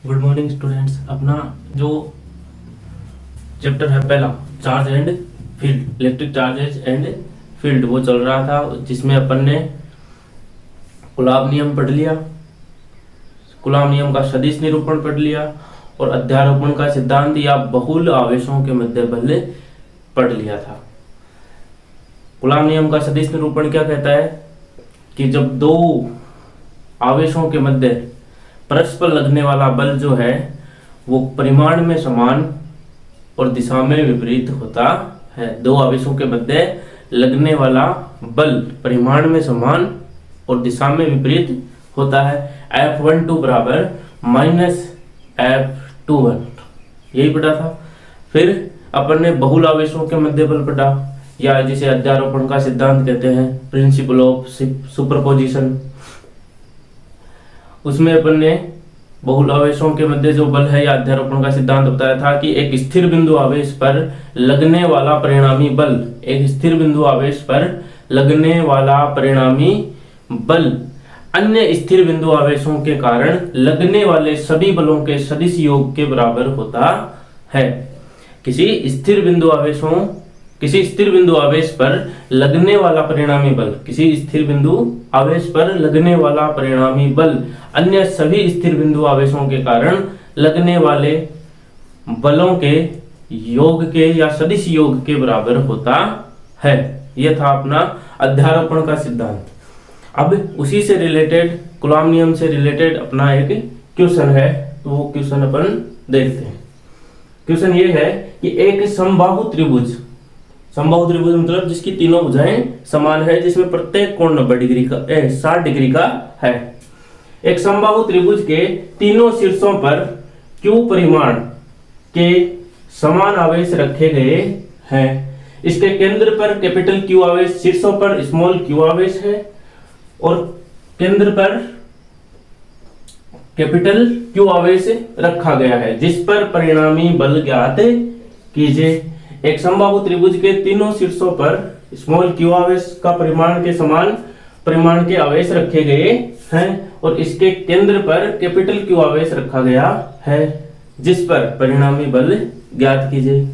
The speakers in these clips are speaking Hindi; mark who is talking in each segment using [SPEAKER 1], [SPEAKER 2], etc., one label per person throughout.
[SPEAKER 1] Good morning students. अपना जो चैप्टर है पहला, charge and field, electric charges and field, वो चल रहा था, जिसमें अपन ने कूलॉम नियम पढ़ लिया, कूलॉम नियम का सदिश निरूपण पढ़ लिया और अध्यारोपण का सिद्धांत या बहुल आवेशों के मध्य बल पढ़ लिया था। कूलॉम नियम का सदिश निरूपण क्या कहता है कि जब दो आवेशों के मध्य परस्पर लगने वाला बल जो है वो परिमाण में समान और दिशा में विपरीत होता है। दो आवेशों के मध्य लगने वाला बल परिमाण में समान और दिशा में विपरीत होता है। F12 बराबर माइनस F21, यही पढ़ा था। फिर अपन ने बहुल आवेशों के मध्य बल पढ़ा, या जिसे अध्यारोपण का सिद्धांत कहते हैं, प्रिंसिपल ऑफ सुपरपोजिशन। उसमें अपन ने बहुल आवेशों के मध्य जो बल है या अध्यारोपण का सिद्धांत बताया था कि एक स्थिर बिंदु आवेश पर लगने वाला परिणामी बल, एक स्थिर बिंदु आवेश पर लगने वाला परिणामी बल अन्य स्थिर बिंदु आवेशों के कारण लगने वाले सभी बलों के सदिश योग के बराबर होता है। किसी स्थिर बिंदु आवेश पर लगने वाला परिणामी बल, किसी स्थिर बिंदु आवेश पर लगने वाला परिणामी बल अन्य सभी स्थिर बिंदु आवेशों के कारण लगने वाले बलों के योग के या सदिश योग के बराबर होता है। यह था अपना अध्यारोपण का सिद्धांत। अब उसी से रिलेटेड, कूलॉम नियम से रिलेटेड अपना एक क्वेश्चन है, तो वो क्वेश्चन अपन देखते हैं। क्वेश्चन ये है कि एक समबाहु त्रिभुज, समबाहु त्रिभुज मतलब जिसकी तीनों भुजाएं समान है, जिसमें प्रत्येक कोण 90 डिग्री का 60 डिग्री का है। एक समबाहु त्रिभुज के तीनों शीर्षों पर Q परिमाण के समान आवेश रखे गए हैं। इसके केंद्र पर कैपिटल Q आवेश, शीर्षों पर स्मॉल q आवेश है और केंद्र पर कैपिटल Q आवेश रखा गया है, जिस पर परिणामी बल ज्ञात कीजिए। एक समबाहु त्रिभुज के तीनों शीर्षों पर स्मॉल q आवेश का परिमाण के समान परिमाण के आवेश रखे गए हैं और इसके केंद्र पर कैपिटल Q आवेश रखा गया है, जिस पर परिणामी बल ज्ञात कीजिए।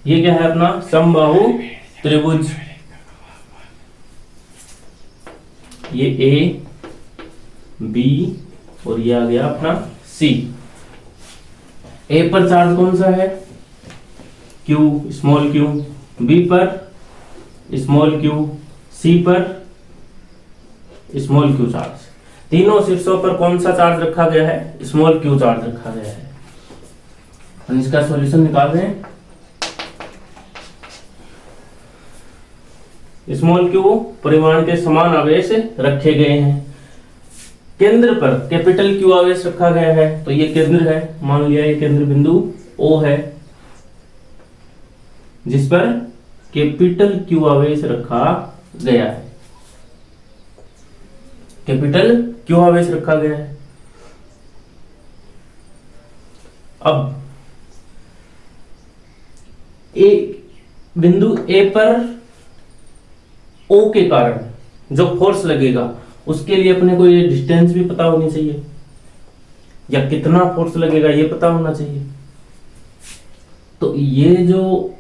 [SPEAKER 1] ये क्या है अपना समबाहु त्रिभुज, ये A, B और ये आ गया अपना C। A पर चार्ज कौन सा है? Q, स्मॉल q, B पर स्मॉल q, C पर स्मॉल q चार्ज। तीनों शीर्षों पर कौन सा चार्ज रखा गया है? स्मॉल q चार्ज रखा गया है। हम इसका सॉल्यूशन निकाल रहे हैं। स्मॉल q परिमाण के समान आवेश रखे गए हैं, केंद्र पर कैपिटल Q आवेश रखा गया है, तो ये केंद्र है, मान लिया ये केंद्र बिंदु O है, जिस पर कैपिटल Q आवेश रखा गया है, कैपिटल Q आवेश रखा गया है। अब बिंदु A पर O के कारण जो फोर्स लगेगा उसके लिए अपने को ये डिस्टेंस भी पता होनी चाहिए, या कितना फोर्स लगेगा ये पता होना चाहिए। तो ये जो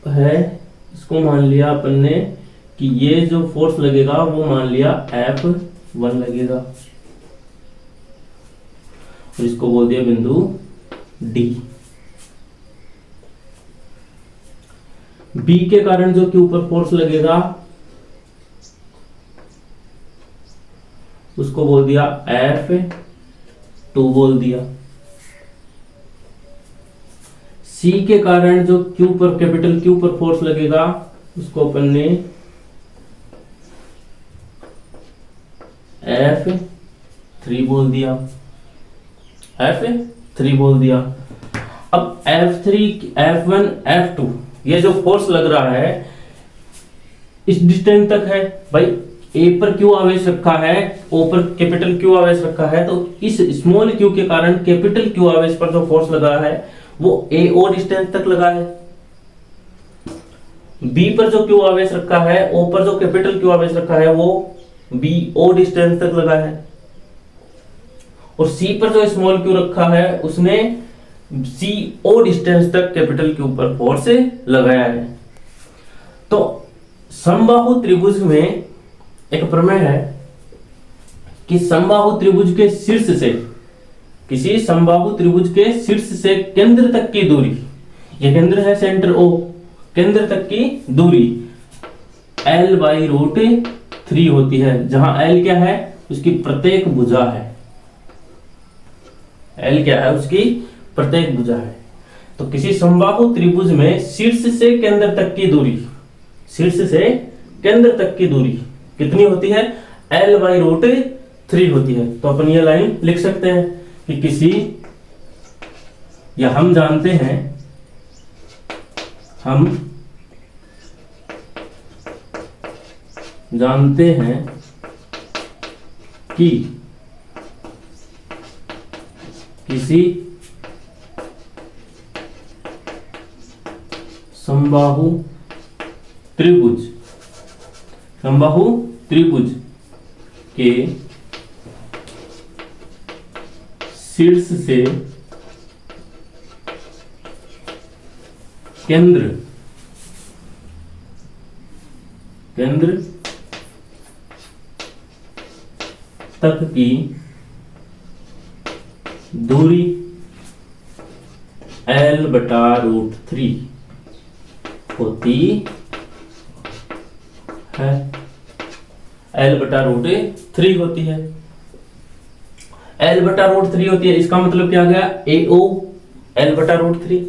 [SPEAKER 1] है इसको मान लिया अपन ने कि ये जो फोर्स लगेगा वो मान लिया F1 लगेगा और इसको बोल दिया बिंदु D। B के कारण जो Q पर फोर्स लगेगा उसको बोल दिया F2 बोल दिया। C के कारण जो Q पर कैपिटल Q पर फोर्स लगेगा उसको अपन ने F3 बोल दिया, F3 बोल दिया। अब F3, F1, F2 ये जो फोर्स लग रहा है इस डिस्टेंस तक है भाई। A पर Q आवेश रखा है, O पर कैपिटल Q आवेश रखा है, तो इस स्मॉल q के कारण कैपिटल Q आवेश पर जो फोर्स लगा है वो A और डिस्टेंस तक लगा है। बी पर जो क्यू आवेश रखा है, ओ पर जो कैपिटल क्यू आवेश रखा है वो बी ओ डिस्टेंस तक लगा है, और सी पर जो स्मॉल क्यू रखा है उसने सी ओ डिस्टेंस तक कैपिटल क्यू पर फोर्स लगाया है। तो समबाहु त्रिभुज में एक प्रमेय है कि समबाहु त्रिभुज के शीर्ष से, किसी समबाहु त्रिभुज के शीर्ष से केंद्र तक की दूरी, ये केंद्र है सेंटर ओ, केंद्र तक की दूरी L/√3 होती है, जहां L क्या है, उसकी प्रत्येक भुजा है। L क्या है, उसकी प्रत्येक भुजा है। तो किसी समबाहु त्रिभुज में शीर्ष से केंद्र तक की दूरी, शीर्ष से केंद्र तक की दूरी कितनी होती है, L/√3 होती है। तो अपन ये लाइन लिख सकते हैं कि किसी, या हम जानते हैं, कि किसी समबाहु त्रिभुज के शीर्ष से केंद्र तक की दूरी L/√3 होती है, L/√3 होती है। L/√3 होती है, इसका मतलब क्या आ गया, AO L/√3,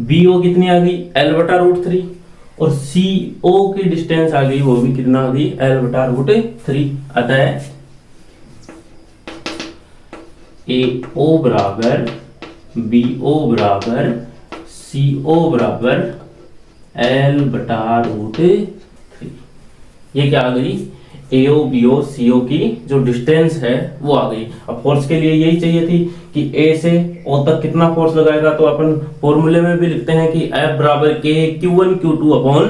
[SPEAKER 1] BO कितनी आ गई, L/√3, और CO की डिस्टेंस आ गई, वो भी कितना आ गई, L/√3। अतः AO बराबर BO बराबर CO बराबर L/√3। ये क्या आ गई, AO BO CO की जो डिस्टेंस है वो आ गई। अब फोर्स के लिए यही चाहिए थी कि A से O तक कितना फोर्स लगाएगा, तो अपन फॉर्मूले में भी लिखते हैं कि F बराबर K Q1 Q2 upon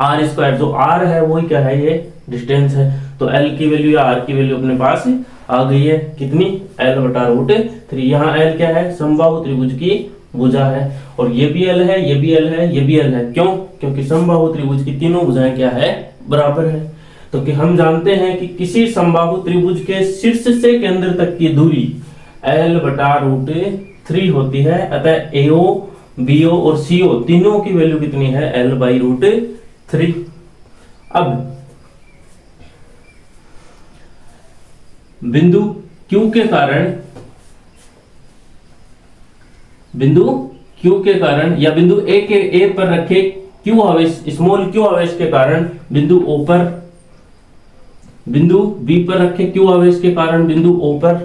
[SPEAKER 1] R²। जो R है वही क्या है, ये डिस्टेंस है। तो L की वैल्यू या R की वैल्यू अपने पास आ गई है, कितनी, L/√3। यहाँ L क्या है, समबाहु त्रिभुज की भुजा है, और ये भी L है, ये भी L है, ये भी L है। क्यों, क्योंकि समबाहु त्रिभुज की तीनों भुजाएं क्या है, बराबर है। तो कि हम जानते हैं कि किसी समबाहु त्रिभुज के शीर्ष से केंद्र तक की दूरी L/√3 होती है। अतः AO BO और CO तीनों की वैल्यू कितनी है, L/√3। अब बिंदु Q के कारण या बिंदु A पर रखे Q आवेश, स्मॉल Q आवेश के कारण बिंदु O पर, बिंदु B पर रखे Q आवेश के कारण बिंदु O पर,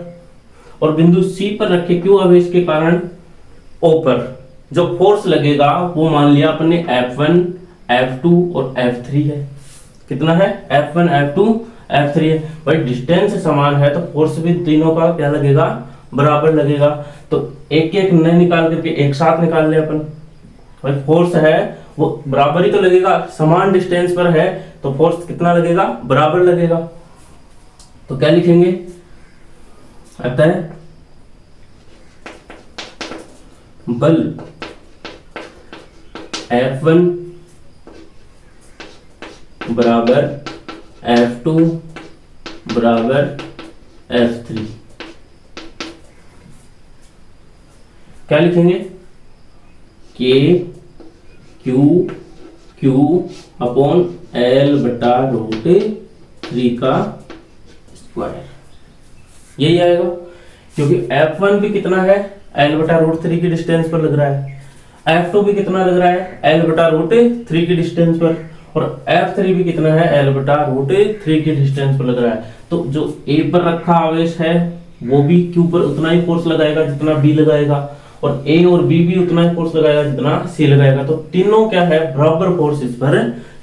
[SPEAKER 1] और बिंदु C पर रखे Q आवेश के कारण O पर जो फोर्स लगेगा वो मान लिया अपने F1 F2 और F3 है। कितना है, F1 F2 F3 है। भाई डिस्टेंस समान है तो फोर्स भी तीनों का क्या लगेगा, बराबर लगेगा। तो एक एक नहीं निकाल करके एक साथ निकाल ले अपन। भाई फोर्स है वो बराबर ही तो लगेगा, समान डिस्टेंस पर है तो फोर्स कितना लगेगा, बराबर लगेगा। तो क्या लिखेंगे, अतः बल F1 बराबर F2 बराबर F3। क्या लिखेंगे, K Q अपॉन L/√3 का स्क्वायर, यही आएगा। क्योंकि F1 भी कितना है, L/√3 की डिस्टेंस पर लग रहा है, F2 भी कितना लग रहा है, L/√3 की डिस्टेंस पर, और F3 भी कितना है, L/√3 की डिस्टेंस पर लग रहा है। तो जो A पर रखा आवेश है वो भी Q पर उतना ही फोर्स लगाएगा जितना B लगाएगा, और A और B भी उतना ही फोर्स लगाएगा जितना C लगाएगा। तो तीनों क्या है, बराबर फोर्स इस पर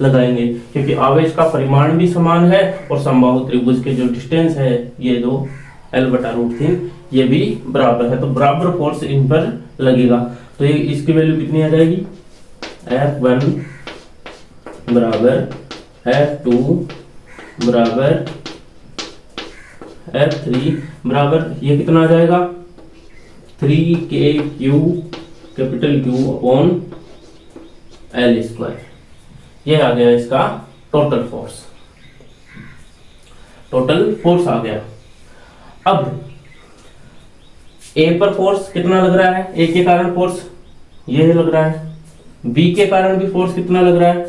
[SPEAKER 1] लगाएंगे, क्योंकि आवेश का परिमाण भी समान है और समबाहु त्रिभुज के जो डिस्टेंस है ये दो L/√3 ये भी बराबर है, तो बराबर फोर्स इन पर लगेगा। तो ये इसकी वैल्यू कितनी आ जाएगी, F1 बराबर F2 बराबर F3 बराबर ये कितना आ जाएगा 3KQ capital Q upon L square. ये आ गया इसका टोटल फोर्स आ गया। अब A पर फोर्स कितना लग रहा है, A के कारण फोर्स ये लग रहा है, B के कारण भी फोर्स कितना लग रहा है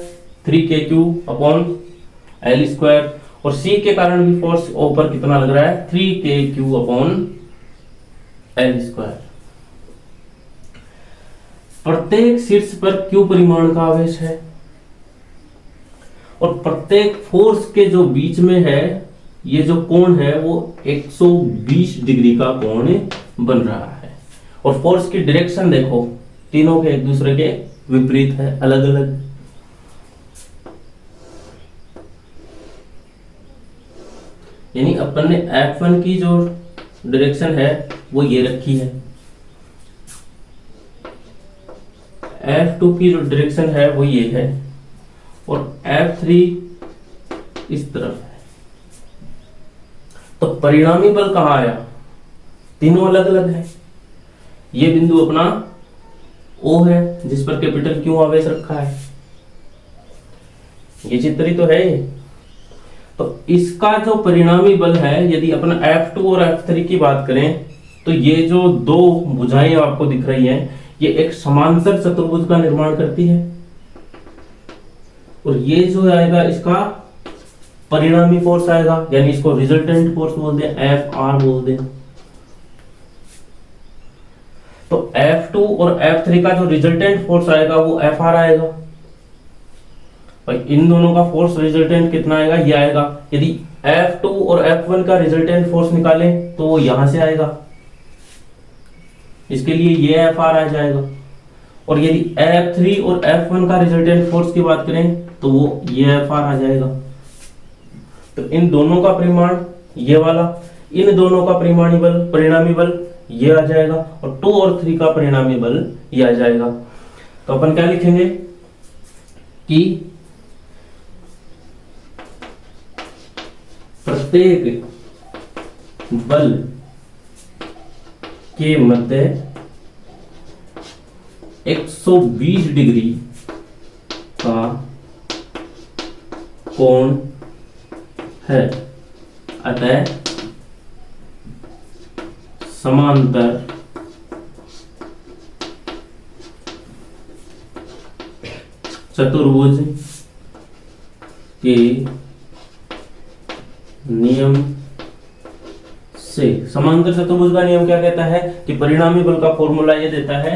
[SPEAKER 1] 3KQ अपॉन L स्क्वायर, और C के कारण भी फोर्स O पर कितना लग रहा है 3KQ अपॉन L स्क्वायर। प्रत्येक शीर्ष पर Q परिमाण का आवेश है और प्रत्येक फोर्स के जो बीच में है ये जो कोण है वो 120 डिग्री का कोण बन रहा है। और फोर्स की डायरेक्शन देखो, तीनों के एक दूसरे के विपरीत है, अलग अलग। यानी अपन ने F1 की जो डायरेक्शन है वो ये रखी है, F2 की जो डायरेक्शन है वो ये है, और F3 इस तरफ है। तो परिणामी बल कहाँ आया, तीनों अलग अलग है। ये बिंदु अपना O है जिस पर कैपिटल Q आवेश रखा है, ये चित्रित तो है। तो इसका जो परिणामी बल है, यदि अपन F2 और F3 की बात करें तो ये जो दो भुजाएं आपको दिख रही हैं ये एक समांतर चतुर्भुज का निर्माण करती है, और ये जो आएगा इसका परिणामी फोर्स आएगा, यानी इसको रिजल्टेंट फोर्स बोल दें, FR बोल दें। तो F2 और F3 का जो रिजल्टेंट फोर्स आएगा वो FR आएगा। भाई इन दोनों का फोर्स रिजल्टेंट कितना आएगा, ये आएगा। यदि F2 और F1 का रिजल्टेंट फोर्स निकालें तो वो यहां से आएगा, इसके लिए ये FR आ जाएगा। और यदि F3 और F1 का रिजल्टेंट फोर्स की बात करें तो वो ये FR आ जाएगा। तो इन दोनों का परिमाण ये वाला, इन दोनों का परिणामी बल ये आ जाएगा, और 2 और 3 का परिणामी बल ये आ जाएगा। तो अपन क्या लिखेंगे कि प्रत्येक बल के मध्य 120 डिग्री का कोण है, अतः समांतर चतुर्भुज के नियम से, समांतर चतुर्भुज का नियम क्या कहता है कि परिणामी बल का फॉर्मूला ये देता है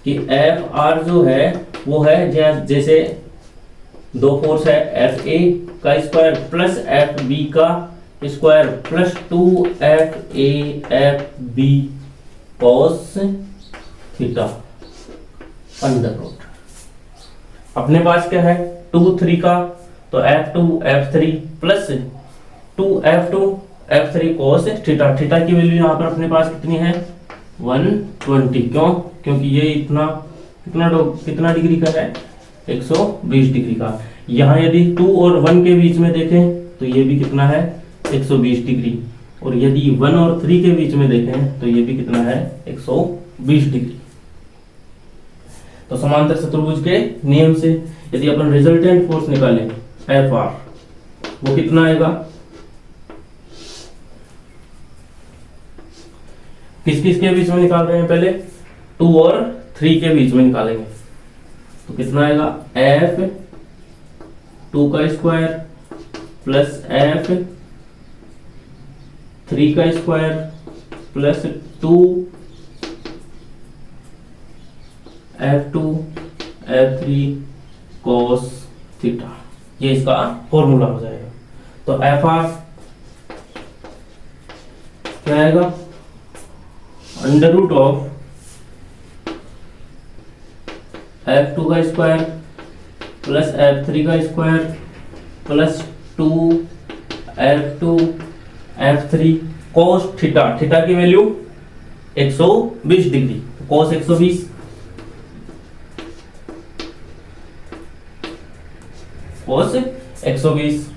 [SPEAKER 1] कि FR जो है वो है जैसे दो फोर्स है FA का स्क्वायर प्लस FB का square plus 2FA FB cos theta under root. अपने पास क्या है 2 3 का, तो F2 F3 plus 2F2 F3 cos theta. Theta की वैल्यू यहाँ पर अपने पास कितनी है 120। क्यों? क्योंकि ये कितना डिग्री का है 120 डिग्री का। यहाँ यदि 2 और 1 के बीच में देखें तो ये भी कितना है 120 डिग्री, और यदि 1 और 3 के बीच में देखें तो ये भी कितना है 120 डिग्री। तो समांतर चतुर्भुज के नियम से यदि अपन रिजल्टेंट फोर्स निकालें FR, वो कितना आएगा, किस किस के बीच में निकाल रहे हैं, पहले 2 और 3 के बीच में निकालेंगे। तो कितना आएगा F2 का स्क्वायर प्लस F3 का square plus 2F2 F3 cos theta, ये इसका फॉर्मूला हो जाएगा। तो FR क्या आएगा अंडर रूट ऑफ F2 का स्क्वायर प्लस F3 का square plus 2F2 F3 cos theta. Theta की value 120 degree, cos 120 cos 120।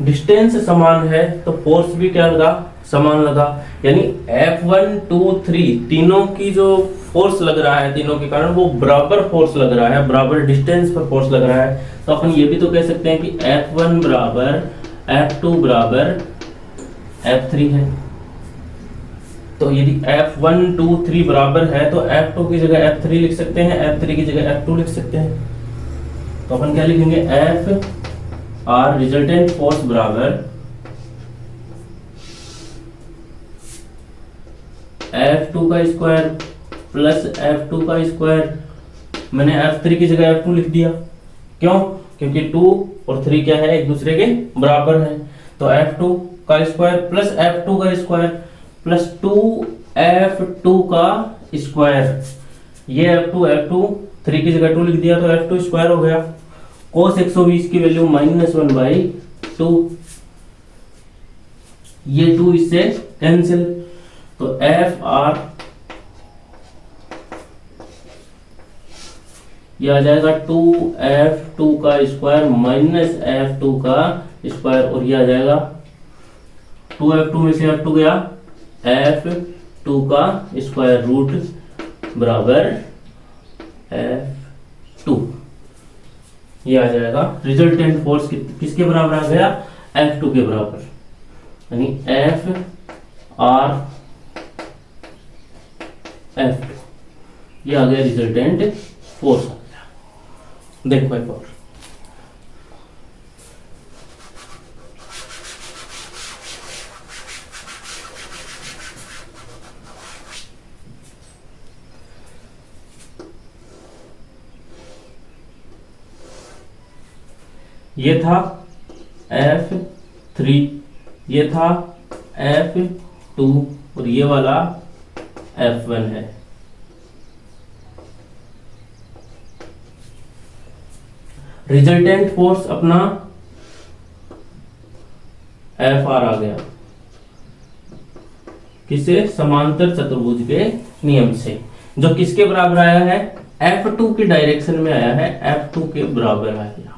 [SPEAKER 1] Distance समान है तो फोर्स भी क्या लगा, समान लगा। यानी F1 2 3 तीनों की जो फोर्स लग रहा है, तीनों के कारण वो बराबर फोर्स लग रहा है, बराबर डिस्टेंस पर फोर्स लग रहा है। तो अपन ये भी तो कह सकते हैं कि F1 बराबर F2 बराबर F3 है। तो यदि F1 2 3 बराबर है तो F2 की जगह F3 लिख सकते हैं, F3 की जगह F2 लिख सकते हैं। तो अपन क्या लिखेंगे, F आर रिजल्टेंट फोर्स बराबर F2 का स्क्वायर प्लस F2 का स्क्वायर। मैंने F3 की जगह F2 लिख दिया, क्यों? क्योंकि 2 और 3 क्या है, एक दूसरे के बराबर है। तो F2 का स्क्वायर प्लस F2 का स्क्वायर प्लस 2F2 का स्क्वायर। ये F2 3 की जगह 2 लिख दिया तो F2 स्क्वायर हो गया। cos 120 की वैल्यू -1/2, ये 2 इससे कैंसिल। तो एफ आर ये आ जाएगा 2F2 का स्क्वायर माइनस F2 का स्क्वायर, और ये आ जाएगा 2F2 में से F2 गया, F2 का स्क्वायर रूट बराबर F2। ये आ जाएगा रिजल्टेंट फोर्स किसके बराबर आ गया, F2 के बराबर। यानी F आर F2 ये आ गया रिजल्टेंट फोर्स आ गया। देखो एक और, ये था F3, ये था F2 और ये वाला F1 है। रिजल्टेंट फोर्स अपना Fr आ गया, किसे, समांतर चतुर्भुज के नियम से, जो किसके बराबर आया है, F2 की डायरेक्शन में आया है, F2 के बराबर आ गया।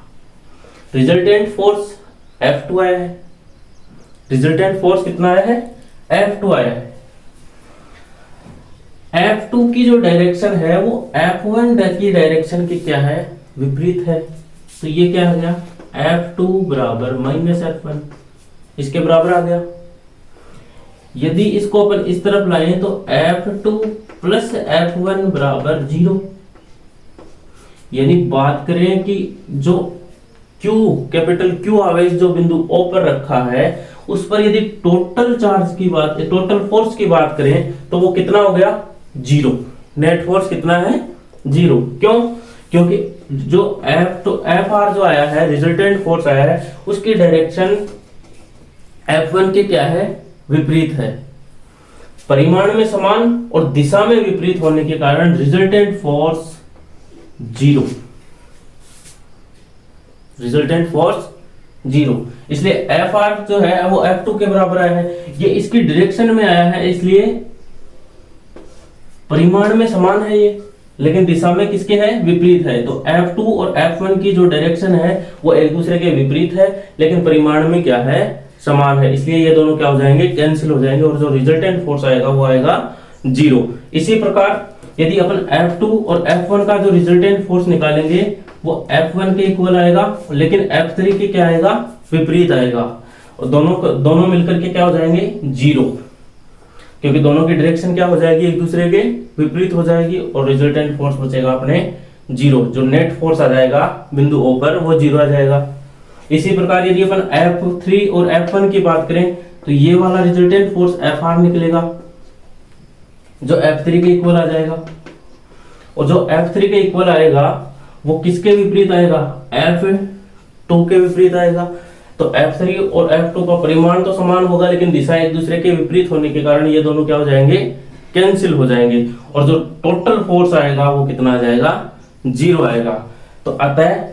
[SPEAKER 1] रिजल्टेंट फोर्स F2 आया है, रिजल्टेंट फोर्स कितना आया है, F2 आया है। F2 की जो डायरेक्शन है वो F1 की डायरेक्शन की क्या है, विपरीत है। तो ये क्या आ गया, F2 बराबर -F1, इसके बराबर आ गया। यदि इसको अपन इस तरफ लाएं तो F2 प्लस F1 बराबर 0। यानी बात करें कि जो Q, कैपिटल Q आवेश जो बिंदु O पर रखा है, उस पर यदि टोटल चार्ज की बात, टोटल फोर्स की बात करें तो वो कितना हो गया, 0। नेट फोर्स कितना है, 0। क्यों? क्योंकि जो Fr जो आया है, रिजल्टेंट फोर्स आया है, उसकी डायरेक्शन F1 के क्या है, विपरीत है। परिमाण में समान और दिशा में विपरीत होने के कारण रिजल्टेंट फोर्स 0, रिजल्टेंट फोर्स 0। इसलिए Fr जो है वो F2 के बराबर आया है। ये इसकी डायरेक्शन में आया है, इसलिए परिमाण में समान है ये, लेकिन दिशा में किसके है, विपरीत है। तो F2 और F1 की जो डायरेक्शन है वो एक दूसरे के विपरीत है, लेकिन परिमाण में क्या है, समान है। इसलिए ये दोनों क्या हो जाएंगे, कैंसिल हो जाएंगे, और जो रिजल्टेंट फोर्स आएगा वो आएगा 0। इसी प्रकार यदि अपन F2 और F1 का जो रिजल्टेंट फोर्स निकालेंगे वो F1 के इक्वल आएगा, लेकिन F3 के क्या आएगा, विपरीत आएगा, और दोनों मिलकर के क्या हो जाएंगे, 0। क्योंकि दोनों की डायरेक्शन क्या हो जाएगी, एक दूसरे के विपरीत हो जाएगी, और रिजल्टेंट फोर्स बचेगा अपने 0। जो नेट फोर्स आ जाएगा बिंदु O पर वो 0 आ जाएगा। इसी प्रकार यदि अपन F3 और F1 की बात करें तो ये वाला रिजल्टेंट फोर्स Fr निकलेगा, जो F3 के इक्वल आ जाएगा, और जो F3 के इक्वल आएगा वो किसके विपरीत आएगा, F2 के विपरीत आएगा। तो F3 और F2 का परिमाण तो समान होगा, लेकिन दिशा एक दूसरे के विपरीत होने के कारण ये दोनों क्या हो जाएंगे, कैंसिल हो जाएंगे, और जो टोटल फोर्स आएगा वो कितना आ जाएगा, 0 आएगा। तो अतः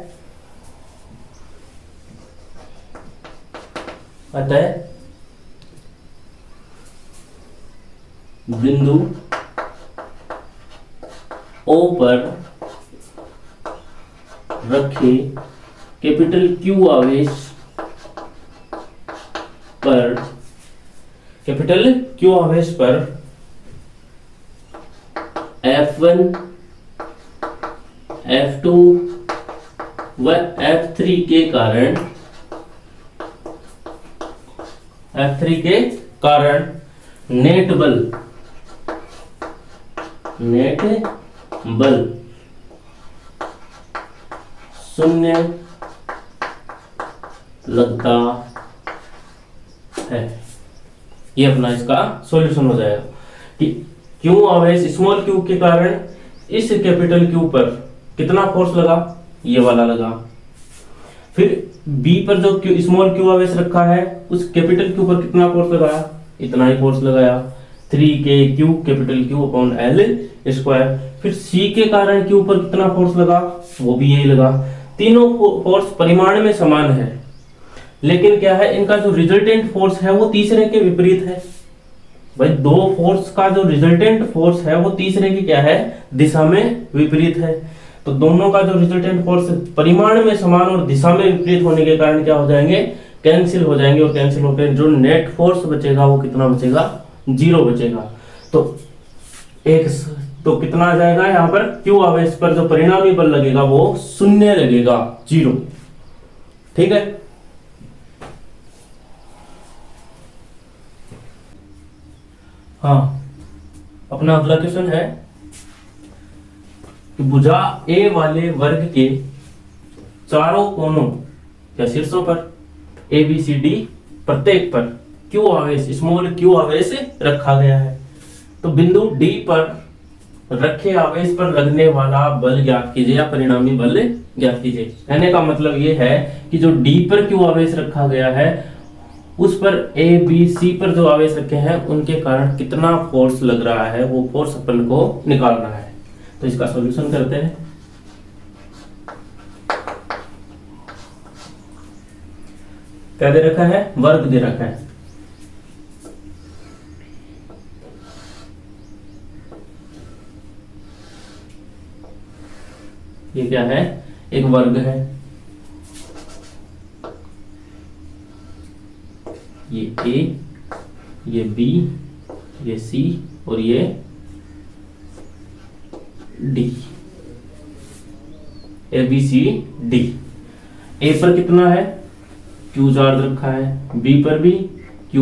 [SPEAKER 1] बिंदु O पर रखे कैपिटल क्यू आवेश पर, कैपिटल क्यू आवेश पर F1, F2 व F3 के कारण, F3 के कारण नेट बल शून्य लगता है। ये अपना इसका सॉल्यूशन हो जाएगा कि क्यू आवेश स्मॉल क्यू के कारण इस कैपिटल क्यू पर कितना फोर्स लगा, ये वाला लगा। फिर बी पर जो क्यू स्मॉल क्यू आवेश रखा है उस कैपिटल क्यू पर कितना फोर्स लगाया, इतना ही फोर्स लगाया, 3K capital Q upon L square. फिर सी के कारण क्यू पर कितना फोर्स लगा, वो भी यही लगा। तीनों फोर्स परिमाण में समान है, लेकिन क्या है इनका जो रिजल्टेंट फोर्स है वो तीसरे के विपरीत है। भाई दो फोर्स का जो रिजल्टेंट फोर्स है वो तीसरे की क्या है, दिशा में विपरीत है। तो दोनों का जो रिजल्टेंट फोर्स परिमाण में समान और दिशा में विपरीत होने के कारण क्या हो जाएंगे, कैंसिल हो जाएंगे। और कैंसिल होकर जो नेट फोर्स बचेगा वो कितना बचेगा, 0 बचेगा। तो कितना आ जाएगा यहाँ पर, क्यू आवेश पर जो परिणामी बल लगेगा वो 0 लगेगा, 0। ठीक है। हाँ, अपना अगला क्वेश्चन है कि भुजा ए वाले वर्ग के चारों कोनों या शीर्षों पर ABCD प्रत्येक पर क्यू आवेश स्मॉल क्यू आवेश रखा गया है। तो बिंदु D पर रखे आवेश पर लगने वाला बल ज्ञात कीजिए या परिणामी बल ज्ञात कीजिए। कहने का मतलब ये है कि जो D पर क्यू आवेश रखा गया है उस पर ABC पर जो आवेश रखे हैं उनके कारण कितना फोर्स लग रहा है, वो फोर्स अपन को निकालना है। तो इसका सॉल्यूशन करते हैं। क्या दे रखा है, वर्ग दे रखा है। ये क्या है, एक वर्ग है। ये A, ये B, ये C और ये D, ABCD। A पर कितना है, Q चार्ज रखा है, B पर भी Q,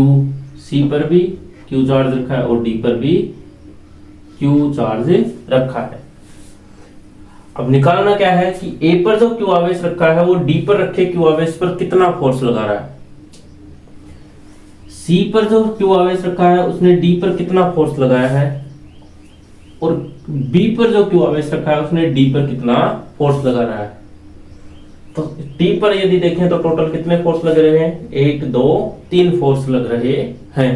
[SPEAKER 1] C पर भी Q चार्ज रखा है और D पर भी Q चार्ज रखा है। अब निकालना क्या है कि A पर जो Q आवेश रखा है वो D पर रखे Q आवेश पर कितना फोर्स लगा रहा है। C पर जो Q आवेश रखा है उसने D पर कितना फोर्स लगाया है, और B पर जो Q आवेश रखा है उसने D पर कितना फोर्स लगा रहा है। तो T पर यदि देखें तो टोटल कितने फोर्स लग रहे हैं, 1 2 3 फोर्स लग रहे हैं।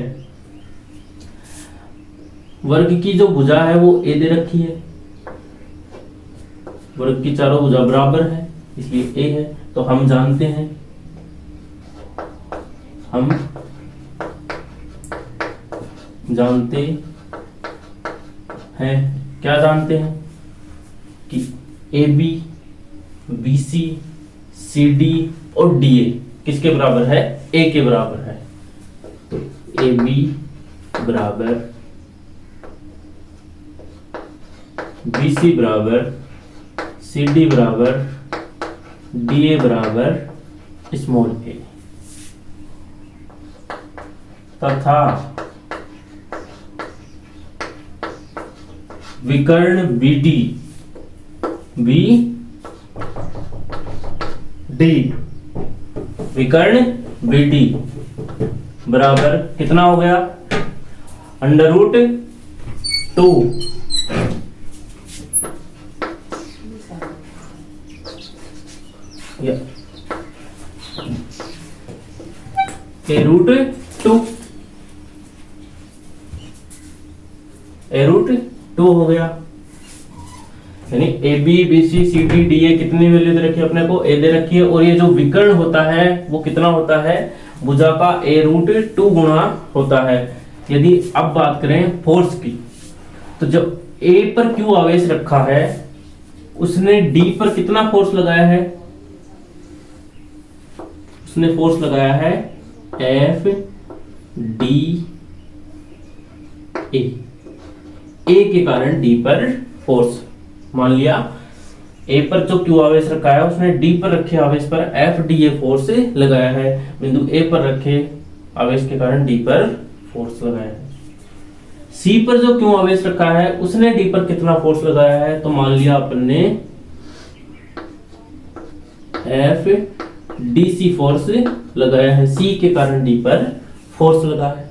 [SPEAKER 1] वर्ग की जो भुजा है वो A दे रखी है, वर्ग की चारों भुजा बराबर है इसलिए A है। तो हम जानते हैं, क्या जानते हैं कि AB, BC, CD और DA किसके बराबर है, A के बराबर है। तो AB बराबर, BC बराबर, CD बराबर, DA बराबर स्मॉल a, तथा विकर्ण BD विकर्ण BD बराबर कितना हो गया, √2 √2 हो गया। यानी AB, BC, CD, DA कितनी वैल्यू दे रखी है अपने को, A दे रखी है। और ये जो विकर्ण होता है वो कितना होता है, भुजा का A√2 गुणा होता है। यदि अब बात करें फोर्स की, तो जब A पर Q आवेश रखा है उसने डी पर कितना फोर्स लगाया है? उसने फोर्स लगाया है एफ डी ए के कारण डी पर फोर्स। मान लिया ए पर जो क्यू आवेश रखा है उसने डी पर रखे आवेश पर एफ डी ए फोर्स लगाया है। बिंदु ए पर रखे आवेश के कारण डी पर फोर्स लगाया है। सी पर जो क्यू आवेश रखा है उसने डी पर कितना फोर्स लगाया है? तो मान लिया अपन ने एफ डी सी फोर्स लगाया है, सी के कारण डी पर फोर्स लगा है।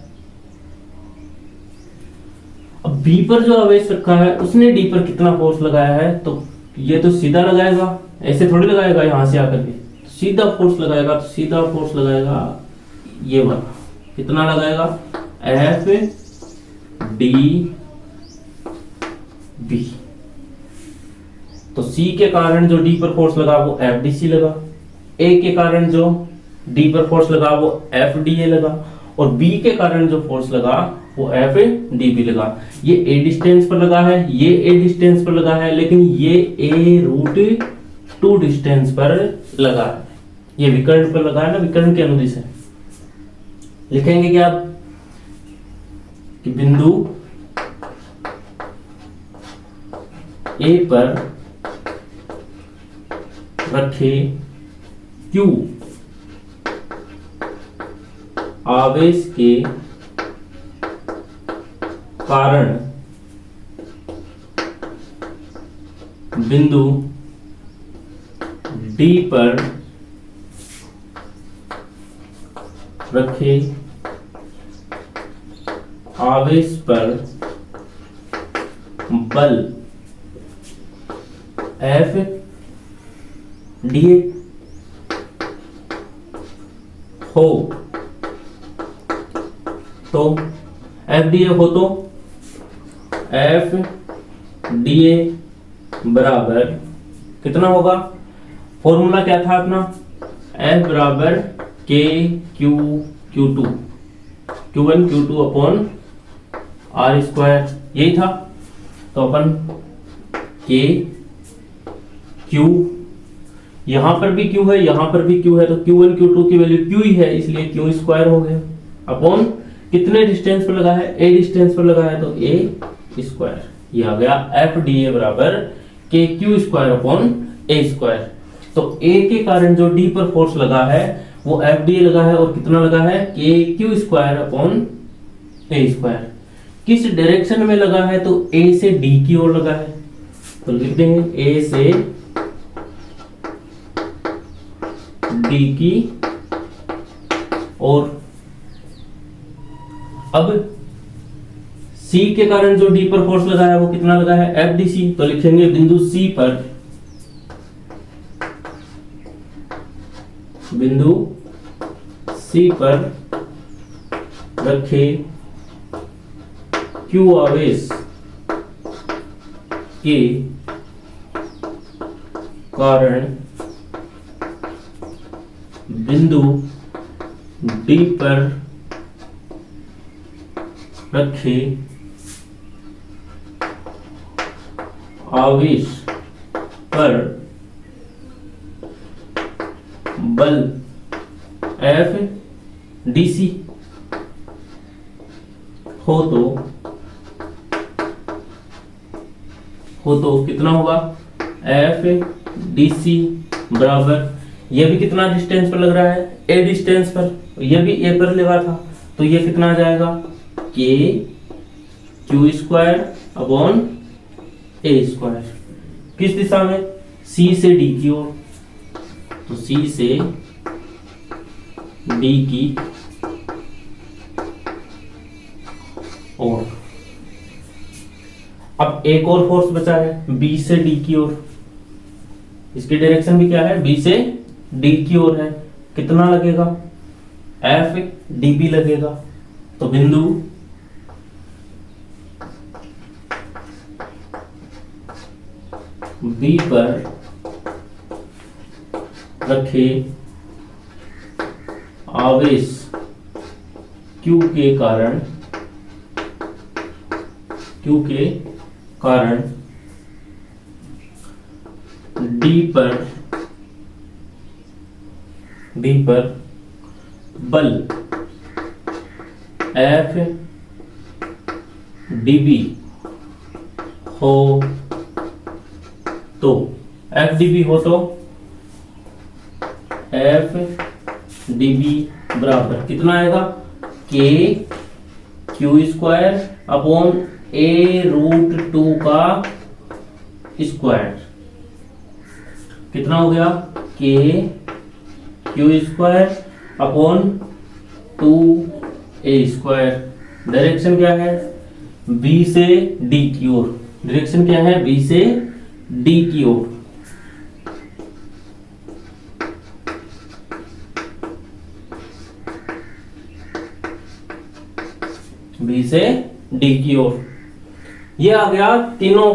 [SPEAKER 1] अब बी पर जो आवेश रखा है उसने डी पर कितना फोर्स लगाया है? तो ये तो सीधा लगाएगा, ऐसे थोड़ी लगाएगा यहां से आकर के, सीधा फोर्स लगाएगा। तो सीधा फोर्स लगाएगा ये वाला, कितना लगाएगा? F D B. तो सी के कारण जो डी पर फोर्स लगा वो एफ डी सी लगा, ए के कारण जो डी पर फोर्स लगा वो एफ डी ए लगा, और बी के कारण जो फोर्स लगा वो एफ डी बी लगा। ये ए डिस्टेंस पर लगा है, ये ए डिस्टेंस पर लगा है, लेकिन ये ए रूट टू डिस्टेंस पर लगा है। ये विकर्ण पर लगा है ना, विकर्ण के अनुदिश है। लिखेंगे क्या आप कि बिंदु ए पर रखे क्यू आवेश के कारण बिंदु डी पर रखे आवेश पर बल एफ डी हो तो एफ डी ए हो तो एफ डी ए बराबर कितना होगा? फॉर्मूला क्या था अपना? एफ बराबर K Q Q two, Q one Q two upon R square, यही था। तो अपन के क्यू, यहां पर भी क्यू है, यहां पर भी क्यू है, तो क्यू वन क्यू टू की वैल्यू क्यू ही है, इसलिए क्यू स्क्वायर हो गया अपॉन कितने डिस्टेंस पर लगा है? ए डिस्टेंस पर लगा है, तो ए स्क्वायर। ये आ गया एफ डी ए बराबर के क्यू स्क्वायर अपॉन ए स्क्वायर। तो ए के कारण जो डी पर फोर्स लगा है वो एफ डी ए लगा है, और कितना लगा है? के क्यू स्क्वायर अपॉन ए स्क्वायर। किस डायरेक्शन में लगा है? तो ए से डी की ओर लगा है, तो लिख देंगे ए से डी की ओर। अब सी के कारण जो डी पर फोर्स लगा है वो कितना लगा है? F D C. तो लिखेंगे बिंदु सी पर, बिंदु सी पर रखे क्यू आवेश के कारण बिंदु डी पर रखे आवेश पर बल एफ डी सी हो तो कितना होगा? एफ डी सी बराबर, ये भी कितना डिस्टेंस पर लग रहा है? ए डिस्टेंस पर, ये भी ए पर लगा था, तो ये कितना आ जाएगा? के क्यू स्क्वायर अपॉन ए स्क्वायर। किस दिशा में? सी से डी की ओर, तो सी से डी की ओर। अब एक और फोर्स बचा है बी से डी की ओर, इसकी डायरेक्शन भी क्या है? बी से डी की ओर है। कितना लगेगा? एफ डी बी लगेगा। तो बिंदु बी पर रखे आवेश Q के कारण डी पर बल एफ डीबी हो तो एफ डीबी हो तो एफ डीबी बराबर कितना आएगा, के क्यू स्क्वायर अपॉन ए रूट 2 का स्क्वायर। कितना हो गया, के Q square upon 2a square. Direction क्या है, बी से डी की ओर। डायरेक्शन क्या है, बी से डी की ओर। बी से डी की ओर। ये आ गया तीनों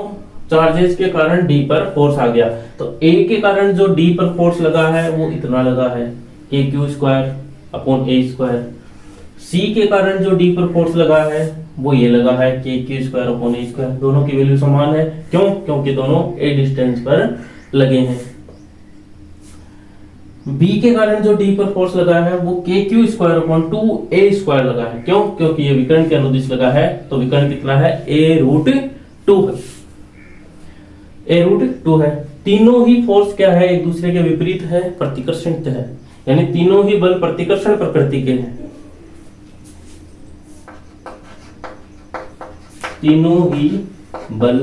[SPEAKER 1] चार्जेस के कारण डी पर फोर्स आ गया। तो ए के कारण जो डी पर फोर्स लगा है वो इतना लगा है, के क्यू स्क्वायर अपॉन ए स्क्वायर। सी के कारण जो डी पर फोर्स लगा है वो ये लगा है, के क्यू स्क्वायर अपॉन ए स्क्वायर। दोनों की वैल्यू समान है, क्यों, क्योंकि दोनों ए डिस्टेंस पर लगे हैं। बी के कारण जो डी पर फोर्स लगा है वो के Q square upon 2a square लगा है, क्यों, क्योंकि ये विकर्ण के अनुदिश लगा है। तो विकर्ण कितना है, a रूट 2 है, a रूट 2 है। तीनों ही फोर्स क्या है, एक दूसरे के विपरीत है, प्रतिकर्षण है, यानी तीनों ही बल प्रतिकर्षण प्रकृति के हैं। तीनों ही बल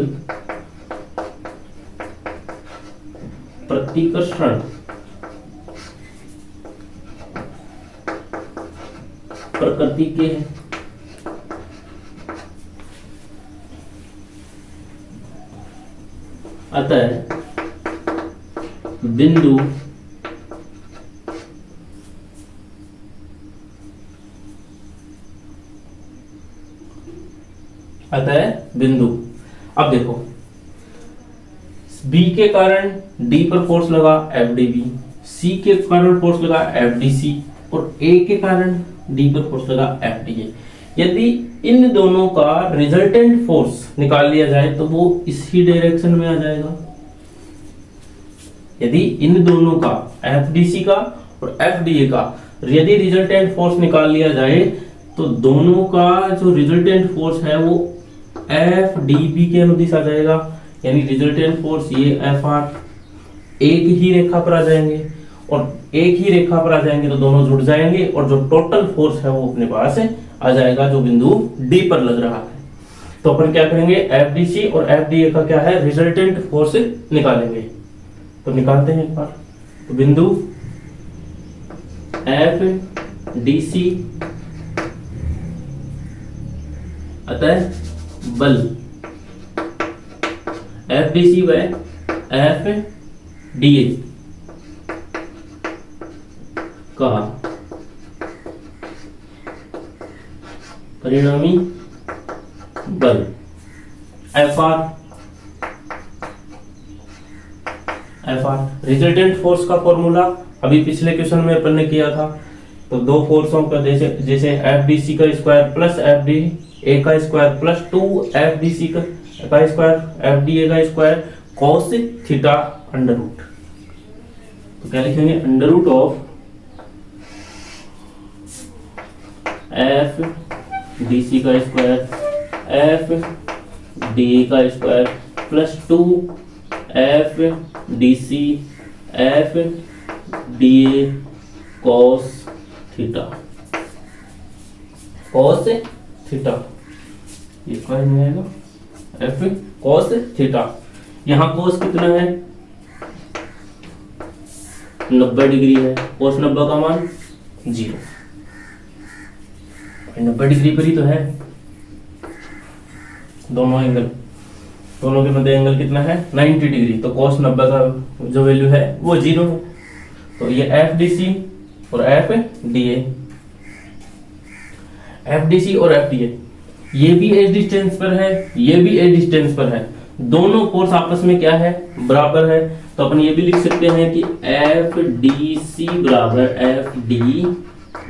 [SPEAKER 1] प्रतिकर्षण प्रकृति के हैं। अतः बिंदु अब देखो, बी के कारण डी पर फोर्स लगा एफ डी बी, सी के कारण फोर्स लगा एफ डी सी, और ए के कारण डी पर फोर्स लगा एफ डी ए। यदि इन दोनों का रिजल्टेंट फोर्स निकाल लिया जाए तो वो इसी डायरेक्शन में आ जाएगा। यदि इन दोनों का, एफ डी सी का और एफ डी ए का, यदि रिजल्टेंट फोर्स निकाल लिया जाए तो दोनों का जो रिजल्टेंट फोर्स है वो एफ डी बी के अनुदिश आ जाएगा। यानी रिजल्टेंट फोर्स ये एफ आर एक ही रेखा पर आ जाएंगे, और एक ही रेखा पर आ जाएंगे तो दोनों जुड़ जाएंगे, और जो टोटल फोर्स है वो अपने पास आ जाएगा जो बिंदु डी पर लग रहा है। तो अपन क्या करेंगे, एफ डी सी और एफ डी ए का क्या है, रिजल्टेंट फोर्स निकालेंगे। तो निकालते हैं एक बार। तो बिंदु एफ डी सी, अतः बल एफ डी सी व एफ डी ए का परिणामी बल एफ आर रिजल्टेंट फोर्स का फॉर्मूला अभी पिछले क्वेश्चन में अपन ने किया था। तो दो फोर्सों का जैसे एफ डी सी का square plus F D A का square plus 2 F D C का स्क्वायर एफ डी ए का square cos theta under root. तो क्या लिखेंगे, under root of F D C का स्क्वायर एफ डी ए का square plus 2 F D C F D A cos theta. ये स्क्वायर में आएगा एफ कॉस थीटा। यहां कॉस कितना है, 90 डिग्री है, कॉस 90 का मान 0। 90 डिग्री पर ही तो है दोनों एंगल, दोनों के मध्य एंगल कितना है 90 डिग्री। तो cos 90 का जो वैल्यू है वो 0 है। तो ये एफ डी सी और F D A, F D C और एफ डी ए ये भी एज डिस्टेंस पर है, ये भी एज डिस्टेंस पर है। दोनों फोर्स आपस में क्या है, बराबर है। तो अपन ये भी लिख सकते हैं कि एफ डी सी बराबर एफ डी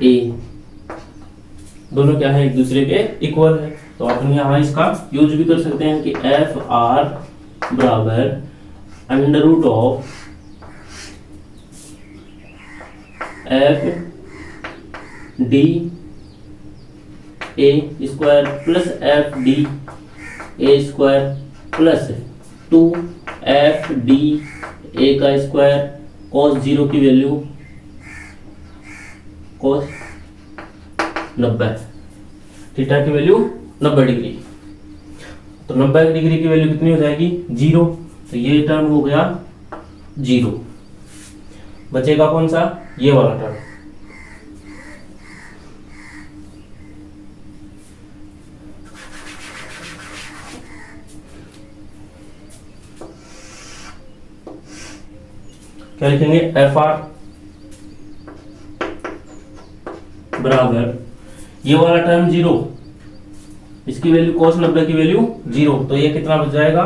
[SPEAKER 1] ए, दोनों क्या है, एक दूसरे के इक्वल है। तो अपन यहाँ इसका यूज भी कर सकते हैं कि एफ आर बराबर under root of F D A square plus F D A square plus 2 F D A का स्क्वायर cos 0 की वैल्यू cos 90, थीटा की वैल्यू 90 डिग्री। तो 90 डिग्री की वैल्यू कितनी हो जाएगी 0, तो ये टर्म हो गया 0। बचेगा कौन सा, ये वाला टर्म। क्या लिखेंगे, एफ आर बराबर ये वाला टर्म 0, इसकी वैल्यू cos 90 की वैल्यू 0, तो ये कितना बच जाएगा,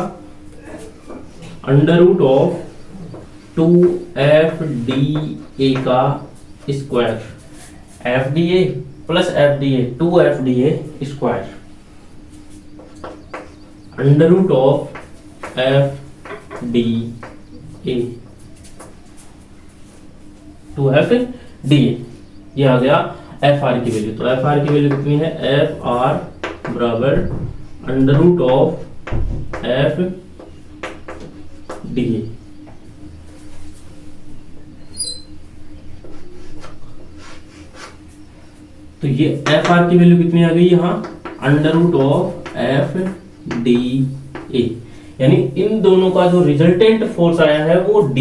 [SPEAKER 1] अंडर रूट ऑफ 2 FDA का square, FDA plus FDA 2 FDA square under root of FDA 2 FDA। ये आ गया FR की वैल्यू। तो FR की वैल्यू कितनी है, FR बराबर अंडर रूट ऑफ FDA। तो ये FR की वैल्यू कितनी आ गई यहाँ, अंडर रूट ऑफ FDA, यानी इन दोनों का जो रिजल्टेंट फोर्स आया है वो A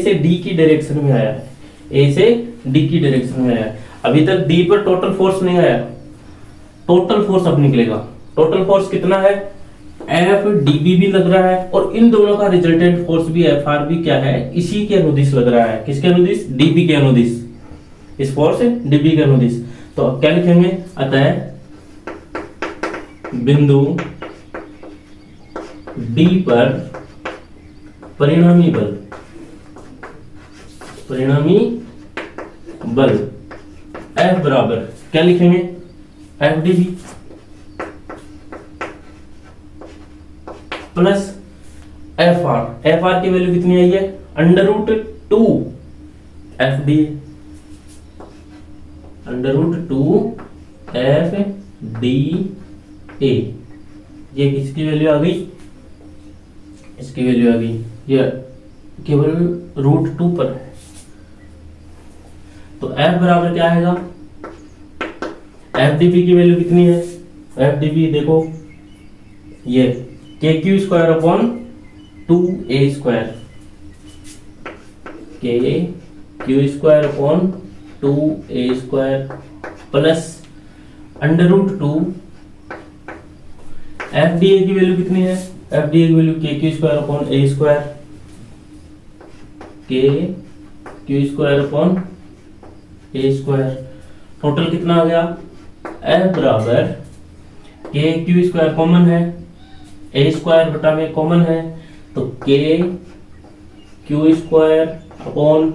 [SPEAKER 1] से D की डायरेक्शन में आया है, A से D की डायरेक्शन में आया है। अभी तक D पर टोटल फोर्स नहीं आया, टोटल फोर्स अब निकलेगा। टोटल फोर्स कितना है, FDB भी लग रहा है और इन दोनों का रिजल्टेंट फोर्स भी FR भी क्या है, इसी के अनुदिश लग रहा है। किसके अनुदिश, DB के अनुदिश, इस फोर्स DB के अनुदिश। तो अब क्या लिखेंगे, अतः बिंदु D पर परिणामी बल F बराबर क्या लिखेंगे, FDB प्लस FR की वैल्यू कितनी आई है, under root 2 FDA, under root 2 FDA। ये किसकी वैल्यू आ गई, इसकी वैल्यू आ गई, ये केवल रूट 2 पर है। तो F बराबर क्या आएगा, FDB की वैल्यू कितनी है, FDB देखो ये KQ square upon 2A square, KQ square upon 2A square plus under root 2 FDA की वैल्यू कितनी है, FDA की value KQ square upon A square, KQ square upon A square. Total कितना आ गया, F बराबर KQ स्क्वायर कॉमन है, A स्क्वायर बटा में कॉमन है, तो KQ square upon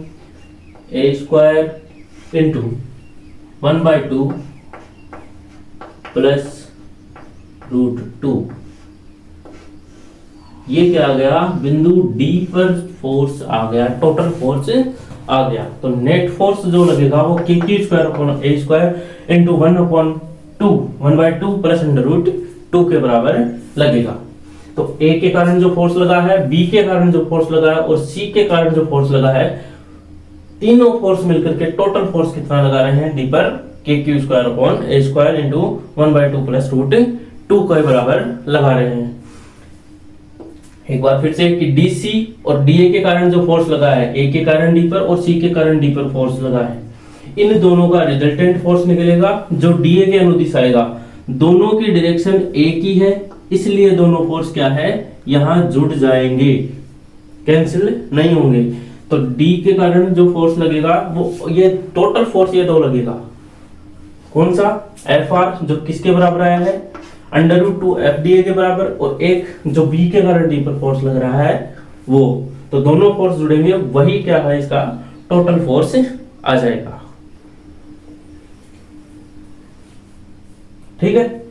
[SPEAKER 1] A square into 1/2 plus root 2। ये क्या आ गया, बिंदु D पर फोर्स आ गया, टोटल फोर्स आ गया। तो नेट फोर्स जो लगेगा वो KQ square upon A square into 1/2 plus under root 2 के बराबर लगेगा। तो A के कारण जो फोर्स लगा है, B के कारण जो फोर्स लगा है और C के कारण जो फोर्स लगा है, तीनों फोर्स मिलकर के टोटल फोर्स कितना लगा रहे हैं D पर, KQ square upon A square into 1/2 plus root 2 के बराबर लगा रहे हैं। एक बार फिर से कि DC और DA के कारण जो फोर्स लगा है, A के कारण D पर और C के कारण D पर फोर्स लगा है, इन दोनों का रिजल्टेंट फोर्स निकलेगा जो DA के अनुदिश आएगा। दोनों की डायरेक्शन एक ही है, इसलिए दोनों फोर्स क्या है, यहां जुड़ जाएंगे, कैंसिल नहीं होंगे। तो D के कारण जो फोर्स लगेगा वो ये टोटल फोर्स ये दो लगेगा, कौन सा, FR जो किसके बराबर आया है, अंडर रूट 2 FDA के बराबर, और एक जो B के कारण D पर फोर्स लग रहा है वो। तो दोनों फोर्स जुड़ेंगे, वही क्या है, इसका टोटल फोर्स आ जाएगा। ठीक है।